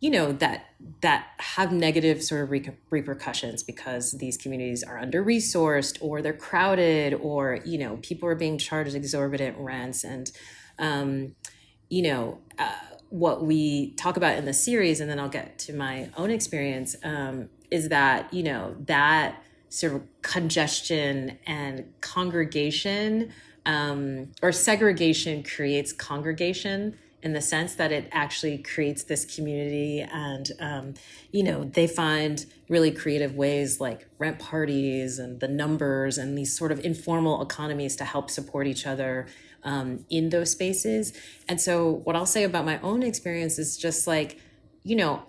that have negative sort of repercussions because these communities are under-resourced, or they're crowded, or, people are being charged exorbitant rents. And, what we talk about in the series, and then I'll get to my own experience, is that, that sort of congestion and congregation, or segregation creates congregation, in the sense that it actually creates this community. And, they find really creative ways like rent parties and the numbers and these sort of informal economies to help support each other in those spaces. And so what I'll say about my own experience is just like,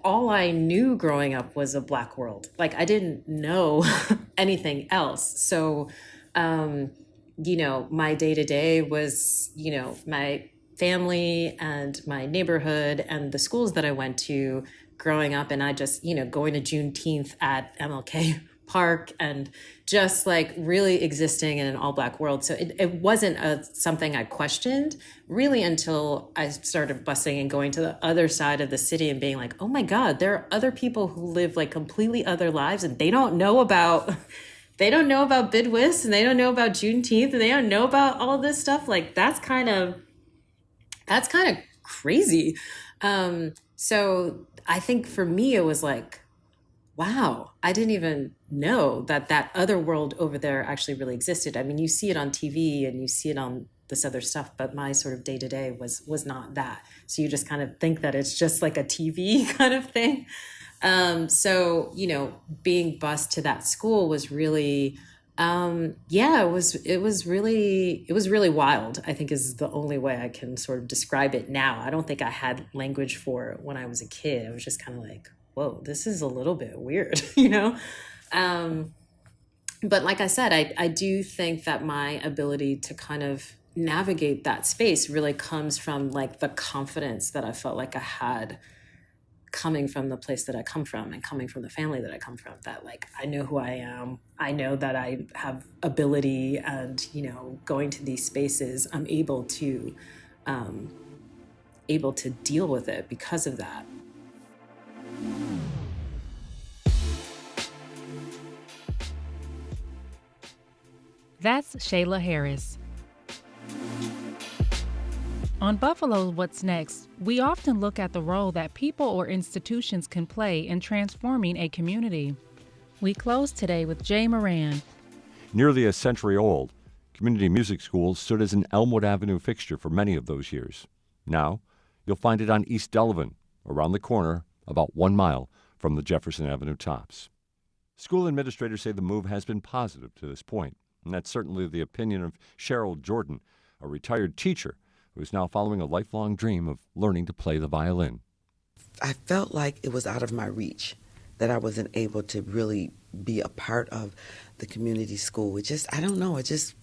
all I knew growing up was a Black world. Like I didn't know anything else. So, my day-to-day was, my family and my neighborhood and the schools that I went to growing up. And I just, going to Juneteenth at MLK park and just like really existing in an all Black world. So it wasn't something I questioned really until I started busing and going to the other side of the city and being like, oh my God, there are other people who live like completely other lives and they don't know about Bidwist and they don't know about Juneteenth and they don't know about all this stuff. Like that's kind of crazy. So I think for me, it was like, wow, I didn't even know that other world over there actually really existed. I mean, you see it on TV and you see it on this other stuff, but my sort of day-to-day was not that. So you just kind of think that it's just like a TV kind of thing. So, being bused to that school was really, it was really wild, I think is the only way I can sort of describe it now. I don't think I had language for it when I was a kid. I was just kind of like, whoa, this is a little bit weird, But like I said, I do think that my ability to kind of navigate that space really comes from like the confidence that I felt like I had coming from the place that I come from and coming from the family that I come from, that like, I know who I am. I know that I have ability and, going to these spaces, I'm able to deal with it because of that. That's Shayla Harris. On Buffalo's What's Next, we often look at the role that people or institutions can play in transforming a community. We close today with Jay Moran. Nearly a century old, community music schools stood as an Elmwood Avenue fixture for many of those years. Now, you'll find it on East Delavan, around the corner, about 1 mile from the Jefferson Avenue tops. School administrators say the move has been positive to this point, and that's certainly the opinion of Cheryl Jordan, a retired teacher who is now following a lifelong dream of learning to play the violin. I felt like it was out of my reach, that I wasn't able to really be a part of the community school. It just, I don't know, I just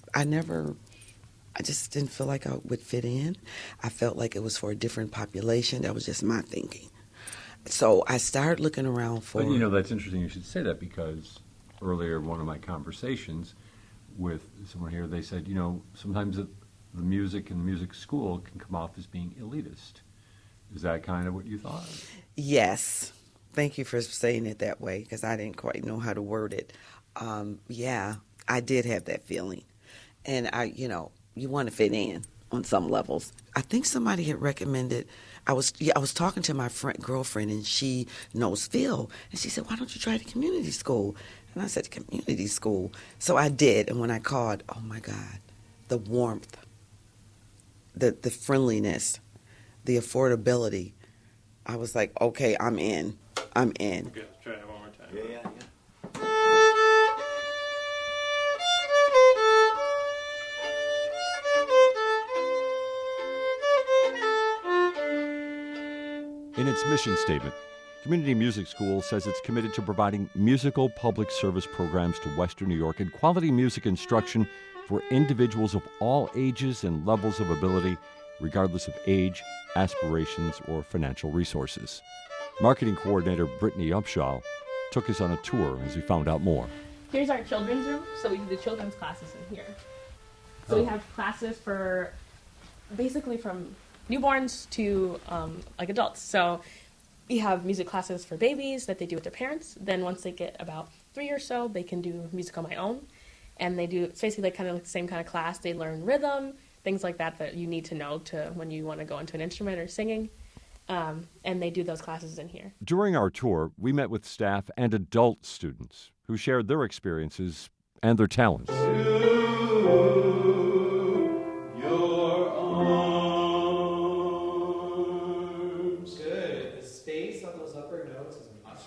didn't feel like I would fit in. I felt like it was for a different population. That was just my thinking. So I started looking around for... But, that's interesting you should say that, because earlier in one of my conversations with someone here, they said, sometimes the music and the music school can come off as being elitist. Is that kind of what you thought? Yes. Thank you for saying it that way, because I didn't quite know how to word it. Yeah, I did have that feeling. And you want to fit in on some levels. I think somebody had recommended, I was talking to my girlfriend, and she knows Phil, and she said, why don't you try the community school? And I said, community school. So I did, and when I called, oh my God, the warmth, the friendliness, the affordability, I was like, okay, I'm in. Okay, let's try it one more time. Yeah. In its mission statement, Community Music School says it's committed to providing musical public service programs to Western New York and quality music instruction for individuals of all ages and levels of ability, regardless of age, aspirations, or financial resources. Marketing coordinator Brittany Upshaw took us on a tour as we found out more. Here's our children's room, so we do the children's classes in here. So we have classes for basically from newborns to like adults. So we have music classes for babies that they do with their parents. Then once they get about 3 or so, they can do music on my own. And they do, it's basically kind of like the same kind of class. They learn rhythm, things like that you need to know to when you want to go into an instrument or singing. And they do those classes in here. During our tour, we met with staff and adult students who shared their experiences and their talents.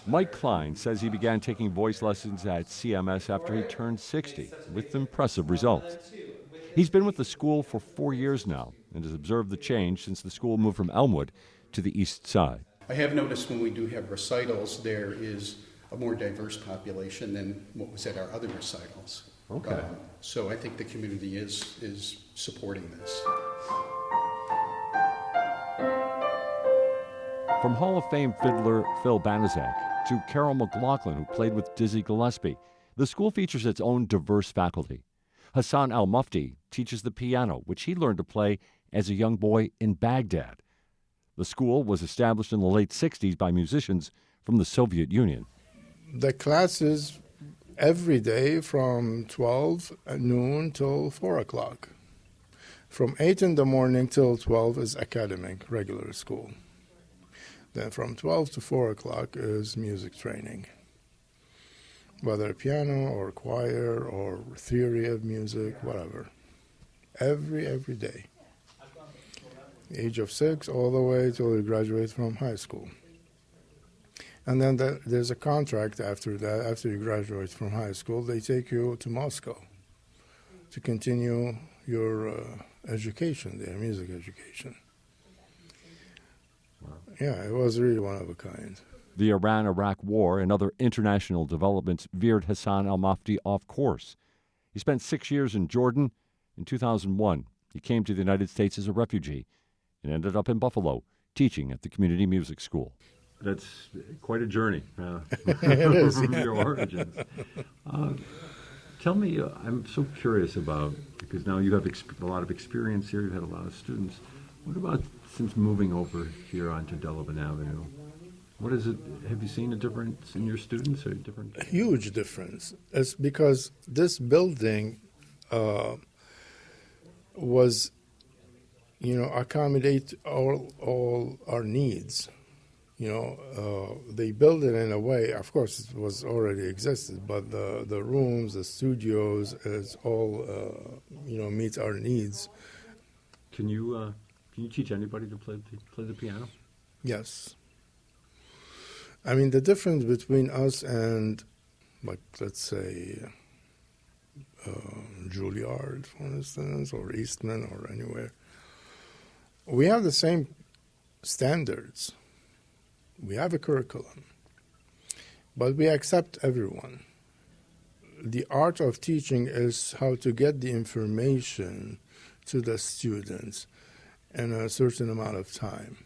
Mike Klein says he began taking voice lessons at CMS after he turned 60, with impressive results. He's been with the school for 4 years now and has observed the change since the school moved from Elmwood to the east side. I have noticed when we do have recitals, there is a more diverse population than what was at our other recitals. Okay. So I think the community is supporting this. From Hall of Fame fiddler Phil Banaszak to Carol McLaughlin, who played with Dizzy Gillespie, The school features its own diverse faculty. Hassan Al-Mufti teaches the piano, which he learned to play as a young boy in Baghdad. The school was established in the late 60s by musicians from the Soviet Union. The classes every day from 12 noon till 4 o'clock. From 8 in the morning till 12 is academic, regular school. Then from 12 to 4 o'clock is music training. Whether piano or choir or theory of music, whatever. Every day. Age of 6 all the way till you graduate from high school. And then there's a contract after that. After you graduate from high school, they take you to Moscow to continue your education there, music education. Wow. Yeah, it was really one of a kind. The Iran-Iraq War and other international developments veered Hassan Al-Mufti off course. He spent 6 years in Jordan. In 2001, he came to the United States as a refugee and ended up in Buffalo, teaching at the community music school. That's quite a journey It is, from yeah. your origins. Tell me, I'm so curious about, because now you have a lot of experience here, you've had a lot of students. What about since moving over here onto Delavan Avenue? What is it? Have you seen a difference in your students or different? A huge difference. It's because this building was, accommodate all our needs. They built it in a way, of course, it was already existed, but the rooms, the studios, is all, meets our needs. Can you teach anybody to play the piano? Yes. I mean, the difference between us and, let's say, Juilliard, for instance, or Eastman, or anywhere, we have the same standards. We have a curriculum, but we accept everyone. The art of teaching is how to get the information to the students in a certain amount of time.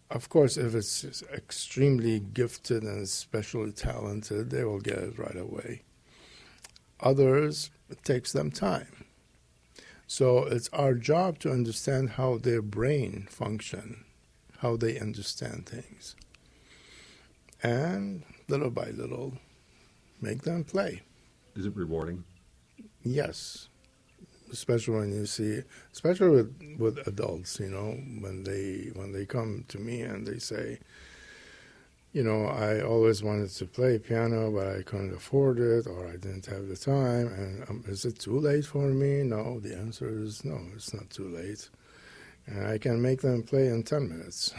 Of course, if it's extremely gifted and especially talented, they will get it right away. Others, it takes them time. So it's our job to understand how their brain function, how they understand things. And little by little, make them play. Is it rewarding? Yes. Especially when you see, especially with adults, when they come to me and they say, I always wanted to play piano, but I couldn't afford it, or I didn't have the time, and is it too late for me? No, the answer is no, it's not too late. And I can make them play in 10 minutes.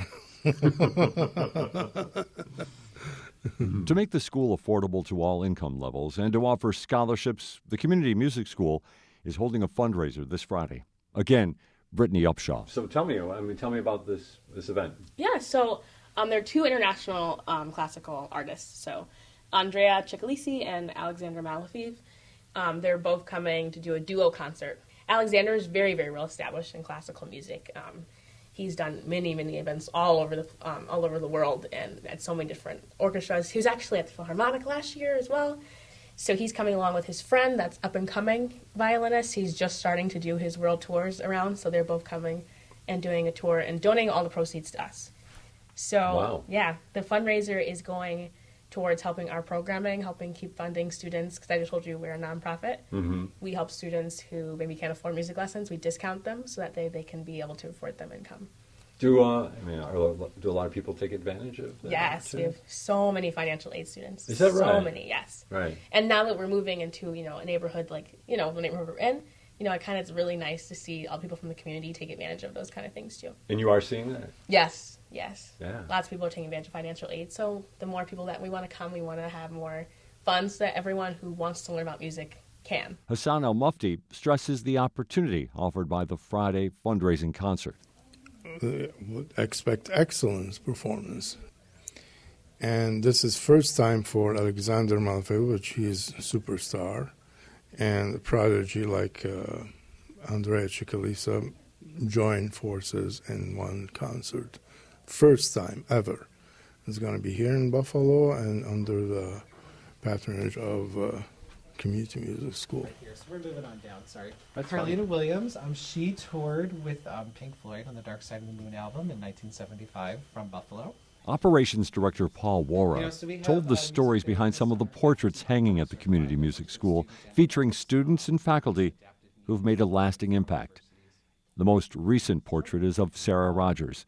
To make the school affordable to all income levels and to offer scholarships, the Community Music School is holding a fundraiser this Friday. Again, Brittany Upshaw. So tell me about this event. Yeah, so there are two international classical artists. So Andrea Ciccolisi and Alexander Malafiev. They're both coming to do a duo concert. Alexander is very, very well established in classical music. He's done many, many events all over the world and at so many different orchestras. He was actually at the Philharmonic last year as well. So he's coming along with his friend that's up-and-coming violinist. He's just starting to do his world tours around, so they're both coming and doing a tour and donating all the proceeds to us. So, wow. Yeah, the fundraiser is going towards helping our programming, helping keep funding students, because I just told you we're a nonprofit. Mm-hmm. We help students who maybe can't afford music lessons. We discount them so that they can be able to afford them income. Do a lot of people take advantage of that? Yes, we have so many financial aid students. Is that right? So many, yes. Right. And now that we're moving into, a neighborhood like, the neighborhood we're in, it's really nice to see all people from the community take advantage of those kind of things too. And you are seeing that? Yes. Yeah. Lots of people are taking advantage of financial aid. So the more people that we want to come, we want to have more funds so that everyone who wants to learn about music can. Hassan Al-Mufti stresses the opportunity offered by the Friday fundraising concert. Would expect excellence performance. And this is first time for Alexander Malafiev, which he's a superstar, and a prodigy like Andrea Ciccolisi join forces in one concert. First time ever. It's going to be here in Buffalo and under the patronage of Community Music School. Right here. So we're moving on down. Sorry. That's Carlina fine. Williams. She toured with Pink Floyd on the Dark Side of the Moon album in 1975 from Buffalo. Operations Director Paul Wara So we have, told the stories behind some of the portraits hanging at the Community Music School, featuring students and faculty who've made a lasting impact. The most recent portrait is of Sarah Rogers,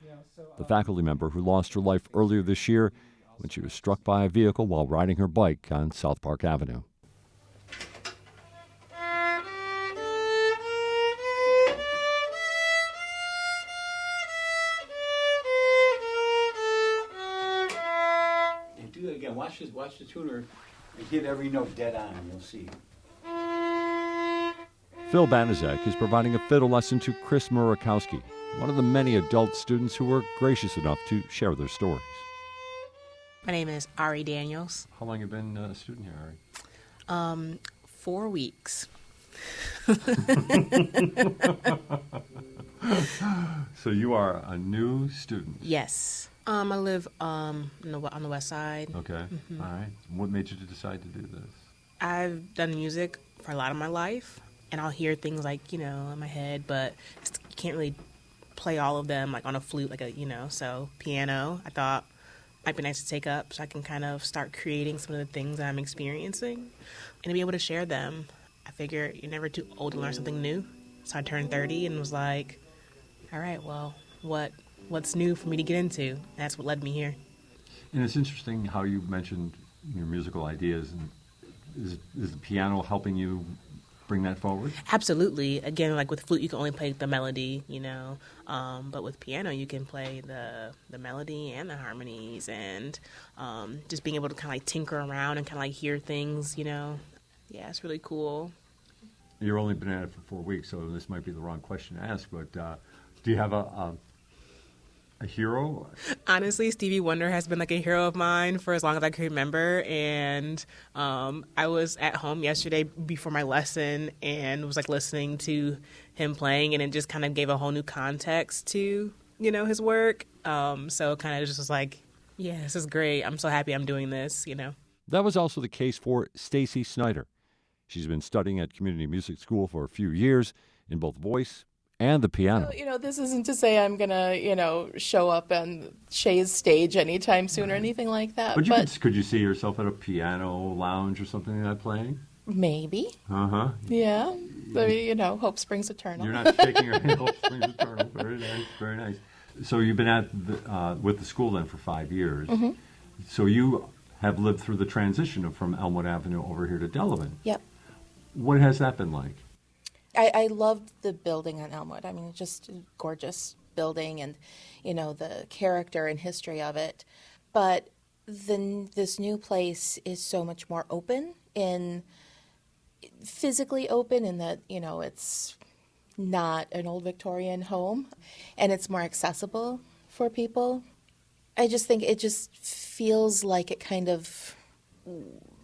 the faculty member who lost her life earlier this year when she was struck by a vehicle while riding her bike on South Park Avenue. Do it again. Watch the tuner and hit every note dead on. You'll see. Phil Banaszak is providing a fiddle lesson to Chris Murakowski, one of the many adult students who were gracious enough to share their stories. My name is Ari Daniels. How long have you been a student here, Ari? 4 weeks. So you are a new student. Yes. I live on the west side. Okay. Mm-hmm. All right. What made you decide to do this? I've done music for a lot of my life, and I'll hear things like, in my head, but you can't really play all of them like on a flute, so piano, I thought might be nice to take up so I can kind of start creating some of the things that I'm experiencing and to be able to share them. I figure you're never too old to learn something new. So I turned 30 and was like, all right, well, what's new for me to get into? And that's what led me here. And it's interesting how you mentioned your musical ideas. And is the piano helping you bring that forward? Absolutely. Again, like with flute, you can only play the melody, but with piano, you can play the melody and the harmonies, and just being able to kind of like tinker around and kind of like hear things, Yeah, it's really cool. You've only been at it for 4 weeks, so this might be the wrong question to ask, but do you have a hero? Honestly, Stevie Wonder has been like a hero of mine for as long as I can remember. And I was at home yesterday before my lesson and was like listening to him playing, and it just kind of gave a whole new context to, his work. So kind of just was like, yeah, this is great. I'm so happy I'm doing this, That was also the case for Stacy Snyder. She's been studying at Community Music School for a few years in both voice and the piano. So, this isn't to say I'm going to, show up on Shay's stage anytime soon or anything like that. But could you see yourself at a piano lounge or something like that playing? Maybe. Uh-huh. Yeah. I mean, hope springs eternal. You're not shaking your head, hope springs eternal. Very nice, very nice. So you've been at with the school then for 5 years. Mm-hmm. So you have lived through the transition from Elmwood Avenue over here to Delavan. Yep. What has that been like? I loved the building on Elmwood. I mean, just a gorgeous building and, the character and history of it. But this new place is so much more open, physically open in that, it's not an old Victorian home, and it's more accessible for people. I just think it just feels like it kind of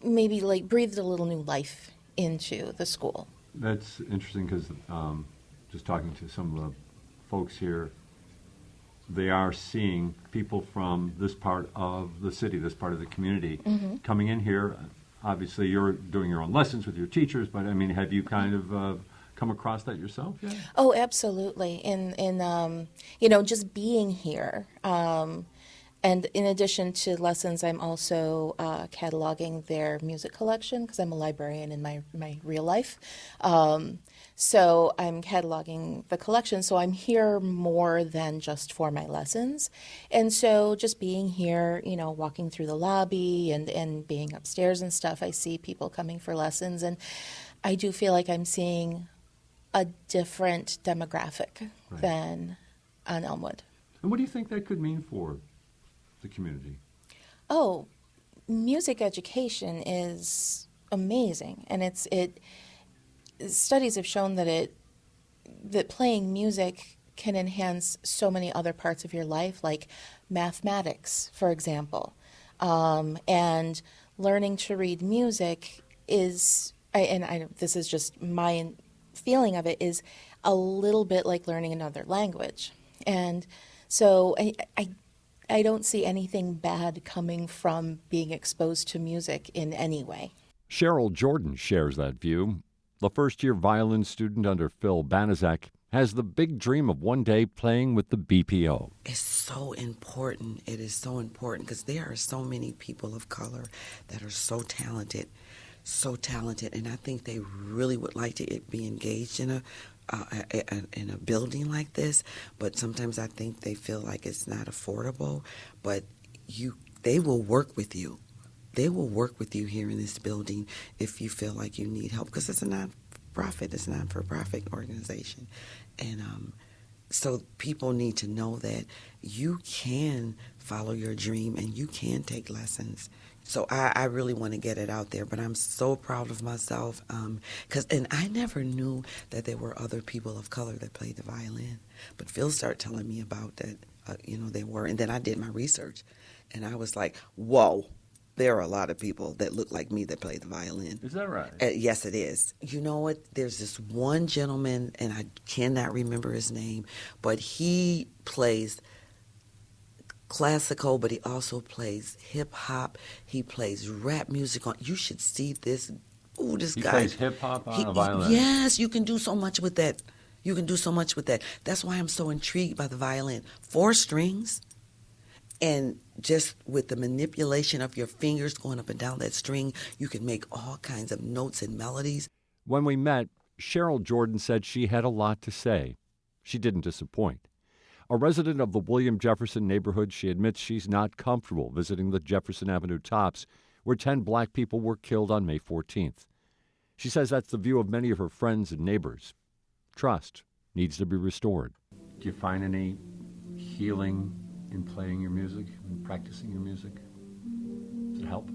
maybe like breathed a little new life into the school. That's interesting because just talking to some of the folks here, they are seeing people from this part of the city, this part of the community, coming in here. Obviously, you're doing your own lessons with your teachers, but I mean, have you kind of come across that yourself yet? Oh, absolutely. In just being here. And in addition to lessons, I'm also cataloging their music collection because I'm a librarian in my real life. So I'm cataloging the collection. So I'm here more than just for my lessons. And so just being here, walking through the lobby and being upstairs and stuff, I see people coming for lessons. And I do feel like I'm seeing a different demographic than on Elmwood. And what do you think that could mean for the community? Oh, music education is amazing, and studies have shown that playing music can enhance so many other parts of your life, like mathematics, for example, and learning to read music is, this is just my feeling of it, is a little bit like learning another language, and so I don't see anything bad coming from being exposed to music in any way. Cheryl Jordan shares that view. The first-year violin student under Phil Banaszak has the big dream of one day playing with the BPO. It's so important. It is so important because there are so many people of color that are so talented, and I think they really would like to be engaged in a building like this. But sometimes I think they feel like it's not affordable. But they will work with you. They will work with you here in this building if you feel like you need help, because it's a non-for-profit organization. And so people need to know that you can follow your dream and you can take lessons. So I really want to get it out there, but I'm so proud of myself and I never knew that there were other people of color that played the violin. But Phil started telling me about that, there were, and then I did my research, and I was like, whoa. There are a lot of people that look like me that play the violin. Is that right? Yes, it is. You know what? There's this one gentleman, and I cannot remember his name, but he plays classical, but he also plays hip-hop. He plays rap music. You should see this. Ooh, this guy. He plays hip-hop on a violin. Yes, you can do so much with that. That's why I'm so intrigued by the violin. 4 strings. And just with the manipulation of your fingers going up and down that string, you can make all kinds of notes and melodies. When we met, Cheryl Jordan said she had a lot to say. She didn't disappoint. A resident of the William Jefferson neighborhood, she admits she's not comfortable visiting the Jefferson Avenue tops, where 10 black people were killed on May 14th. She says that's the view of many of her friends and neighbors. Trust needs to be restored. Do you find any healing in playing your music and practicing your music? Does it help?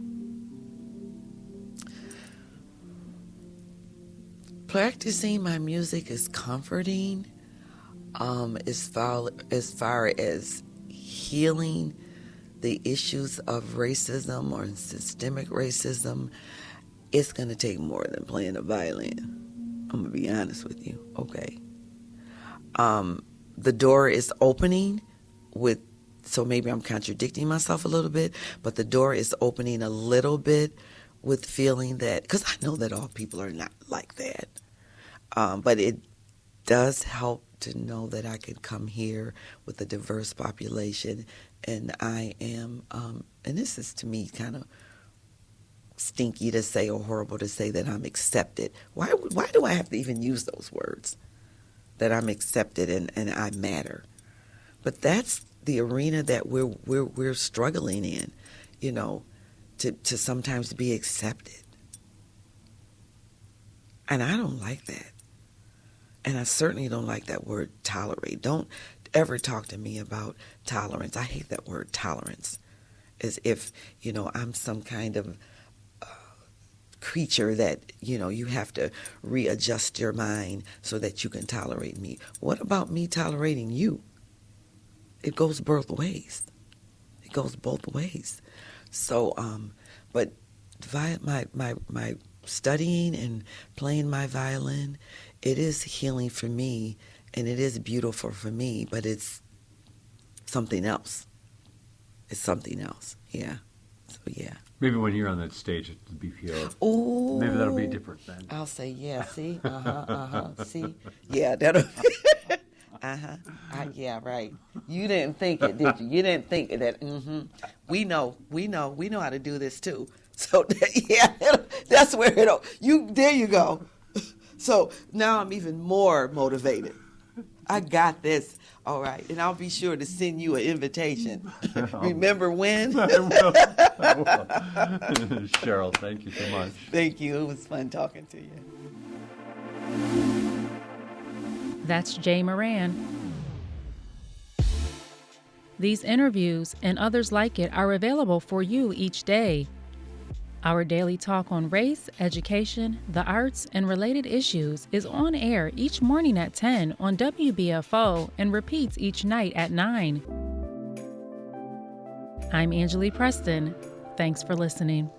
Practicing my music is comforting. As far as healing the issues of racism or systemic racism, it's going to take more than playing the violin. I'm going to be honest with you. Okay. The door is opening so maybe I'm contradicting myself a little bit, but the door is opening a little bit with feeling that, because I know that all people are not like that. But it does help to know that I can come here with a diverse population, and I am, and this is to me kind of stinky to say or horrible to say, that I'm accepted. Why do I have to even use those words? That I'm accepted and I matter. But that's the arena that we're struggling in, to sometimes be accepted. And I don't like that. And I certainly don't like that word tolerate. Don't ever talk to me about tolerance. I hate that word tolerance. As if, I'm some kind of creature that, you have to readjust your mind so that you can tolerate me. What about me tolerating you? It goes both ways. So, but my studying and playing my violin, it is healing for me, and it is beautiful for me, but it's something else. Yeah. So, yeah. Maybe when you're on that stage at the BPO, ooh, maybe that'll be different then. I'll say, yeah, see? See? Yeah, that'll yeah, right. You didn't think it, did you? You didn't think that, We know how to do this too. So, yeah, that's where there you go. So now I'm even more motivated. I got this. All right. And I'll be sure to send you an invitation. Remember when? I will. Cheryl, thank you so much. Thank you. It was fun talking to you. That's Jay Moran. These interviews and others like it are available for you each day. Our daily talk on race, education, the arts, and related issues is on air each morning at 10 on WBFO and repeats each night at 9. I'm Angelique Preston. Thanks for listening.